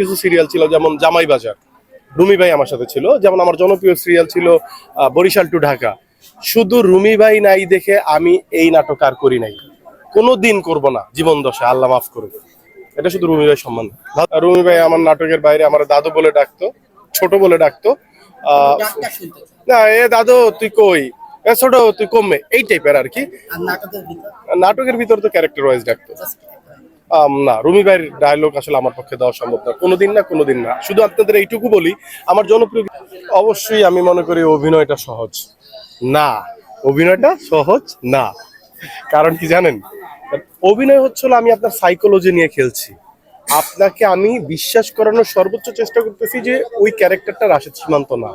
কিছু সিরিয়াল ছিল যেমন জামাই বাজার, রুমি ভাই আমার সাথে ছিল। যেমন আমার জনপ্রিয় সিরিয়াল ছিল বরিশাল টু ঢাকা। শুধু রুমি ভাই নাই দেখে আমি এই নাটক আর করি নাই, কোনো দিন করবো না জীবন দশায়, আল্লাহ মাফ করুক। এটা শুধু রুমি ভাই সম্মান। রুমি ভাই আমার নাটকের বাইরে আমার দাদু বলে ডাকতো, ছোট বলে ডাকতো। না এ দাদু তুই কই, এ ছোট তুই কমে, এই টাইপের আর কি। নাটকের ভিতর তো ক্যারেক্টার ওয়াইজ ডাকতো। না, রুমি ভাইয়ের ডায়লগ আসলে আমার পক্ষে দেওয়া সম্ভব না, কোনোদিন না কোনোদিন না। শুধু আপনাদের এইটুকু বলি, আমার জনপ্রিয় অবশ্যই আমি মনে করি অভিনয়টা সহজ না, অভিনয়টা সহজ না। কারণ কি জানেন, অভিনয় হচ্ছে আমি আপনার সাইকোলজি নিয়ে খেলছি। আপনাকে আমি বিশ্বাস করানোর সর্বোচ্চ চেষ্টা করতেছি যে ওই ক্যারেক্টারটা রাশেদ সীমান্ত না,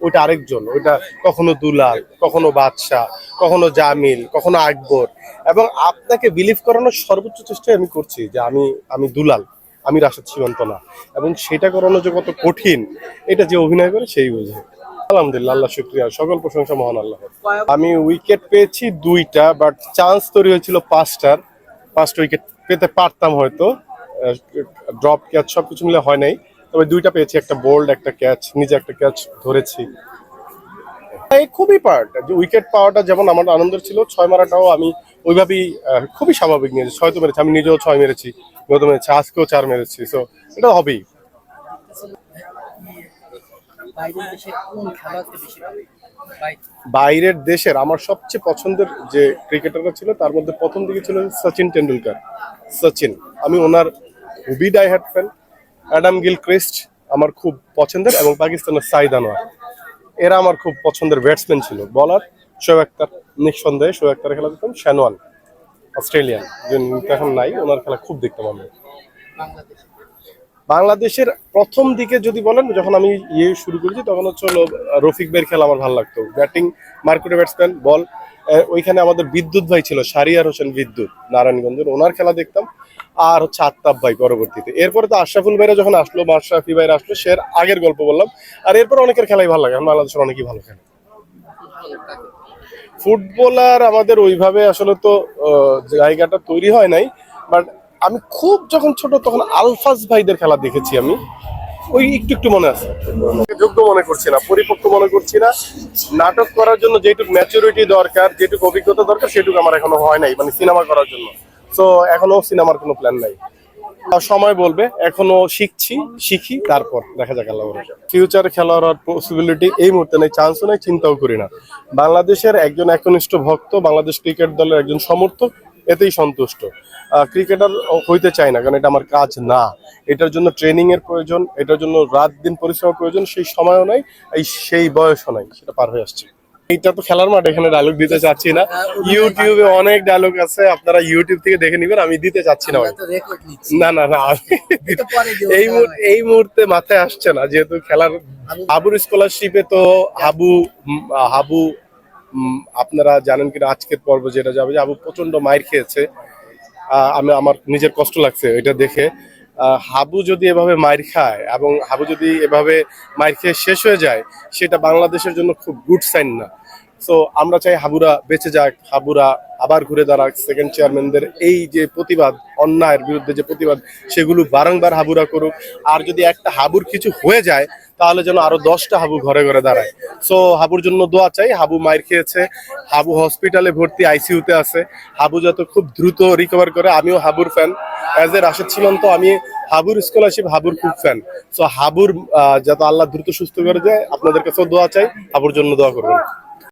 ওইটা আরেকজন। ওইটা কখনো দুলাল, কখনো বাদশা, কখনো জামিল, কখনো আকবর। এবং আপনাকে বিলিভ করানোর সর্বোচ্চ চেষ্টা আমি করছি যে আমি দুলাল, আমি রাশেদ সীমান্ত না। এবং সেটা করানো যে কত কঠিন, এটা যে অভিনয় করে সেই বুঝে। আলহামদুলিল্লাহ, আল্লাহ শুকরিয়া, সকল প্রশংসা মহান আল্লাহ। আমি উইকেট পেয়েছি 2টা, বাট চান্স তৈরি হয়েছিল 5টা উইকেট পেতে পারতাম হয়তো। ড্রপ ক্যাচ সবকিছু মিলে হয় নাই, তবে 2টা পেয়েছি, একটা বোল্ড একটা ক্যাচ, নিজে একটা ক্যাচ ধরেছি। এই খুবই পার্ট যে উইকেট পাওয়াটা যেমন আমার আনন্দের ছিল, 6 মারাটাও আমি ওইভাবেই খুবই স্বাভাবিক নিয়েছি। 6 তো মেরেছি, আমি নিজেও 6 মেরেছি, গত মেরেছি, আজকেও 4 মেরেছি। সো এটা হবেই। বাইরের দেশের আমার সবচেয়ে পছন্দের যে ক্রিকেটাররা ছিল তার মধ্যে প্রথম দিকে ছিল সচিন টেন্ডুলকার। সচিন, আমি ওনার খুবই ডাইহার্ট ফ্যান। অ্যাডাম গিলক্রিস্ট আমার খুব পছন্দের, এবং পাকিস্তানের সাইদ আনোয়ার, এরা আমার খুব পছন্দের ব্যাটসম্যান ছিল। বলার শোয়েব আক্তার, নিঃসন্দেহে শোয়েব আক্তারের খেলা দেখতাম। শ্যানওয়ান অস্ট্রেলিয়ান, যে এখন নাই, ওনার খেলা খুব দেখতাম আমি। বাংলাদেশের প্রথম দিকে যদি বলেন, যখন আমি শুরু করেছি তখন হচ্ছে রফিক ভাইয়ের খেলা আমার ভালো লাগতো। ব্যাটিং মার্কুটে ব্যাটসম্যান, বল ওইখানে আমাদের বিদ্যুৎ ভাই ছিল, শারিয়ার হোসেন বিদ্যুৎ, নারায়ণগঞ্জের, ওনার খেলা দেখতাম। আর হচ্ছে আত্তাব ভাই পরবর্তীতে। এরপরে তো আশরাফুল ভাইরা যখন আসলো, মাশরাফি ভাইরা আসলো, সে আগের গল্প বললাম। আর এরপর অনেকের খেলাই ভালো লাগে, বাংলাদেশের অনেকেই ভালো খেলে। ফুটবলার আমাদের ওইভাবে আসলে তো জায়গাটা তৈরি হয় নাই, বাট আমি খুব যখন ছোট তখন আলফাজ ভাইদের খেলা দেখেছি আমি, ওই একটু একটু মনে আছে। যোগ্য মনে করছি না, পরিপক্ক মনে করছি না। নাটক করার জন্য যেটুকু ম্যাচুরিটি দরকার, যেটুকু অভিজ্ঞতা দরকার, সেটুকু আমার এখনো হয় নাই, মানে সিনেমা করার জন্য। তো এখনো সিনেমার কোনো প্ল্যান নাই, সময় বলবে। এখনো শিখি, তারপর দেখা যাক আল্লাহ ভরসা। ফিউচারে খেলার পসিবিলিটি এই মুহূর্তে নেই, চান্সও নেই, চিন্তাও করি না। বাংলাদেশের একজন একনিষ্ঠ ভক্ত, বাংলাদেশ ক্রিকেট দলের একজন সমর্থক, এতেই সন্তুষ্ট। ক্রিকেটার হইতে চাই না, কারণ এটা আমার কাজ না। এটার জন্য ট্রেনিং এর প্রয়োজন, এটার জন্য রাত দিন পরিশ্রম প্রয়োজন, সেই সময়ও নাই, সেই বয়সও নাই, সেটা পার হয়ে আসছে। এইটা তো খেলার মাঠ, এখানে ডায়লগ দিতে চাচ্ছি না। ইউটিউবে অনেক ডায়লগ আছে, আপনারা ইউটিউব থেকে দেখে নিবেন, আমি দিতে চাচ্ছি না। না না না, এই মুহূর্তে মাথায় আসছে না, যেহেতু খেলার হাবুর স্কলারশিপে তো হাবু আপনারা জানেন কিনা, আজকের পর্ব যেটা যাবে, যে হাবু প্রচন্ড মাইর খেয়েছে। আমার নিজের কষ্ট লাগছে এটা দেখে। হাবু যদি এভাবে মাইর খায়, এবং হাবু যদি এভাবে মাইর খেয়ে শেষ হয়ে যায়, সেটা বাংলাদেশের জন্য খুব গুড সাইন না। সো আমরা চাই হাবুরা বেঁচে যাক, হাবুরা আবার ঘুরে দাঁড়াক। সেকেন্ড চেয়ারম্যানদের এই যে প্রতিবাদ, অন্যায়ের বিরুদ্ধে যে প্রতিবাদ, সেগুলো বারংবার হাবুরা করুক। আর যদি একটা হাবুর কিছু হয়ে যায়, তাহলে যেন আরো 10টা হাবু ঘরে ঘরে দাঁড়ায়। সো হাবুর জন্য দোয়া চাই। হাবু মাইর খেয়েছে, হাবু হসপিটালে ভর্তি, আইসিইউতে আছে। হাবু যত খুব দ্রুত রিকভার করে। আমিও হাবুর ফ্যান, অ্যাজ এ রাশেদ সীমান্ত আমি হাবুর স্কলারশিপ, হাবুর খুব ফ্যান। সো হাবুর যাতে আল্লাহ দ্রুত সুস্থ করে দেয়, আপনাদের কাছেও দোয়া চাই, হাবুর জন্য দোয়া করবেন।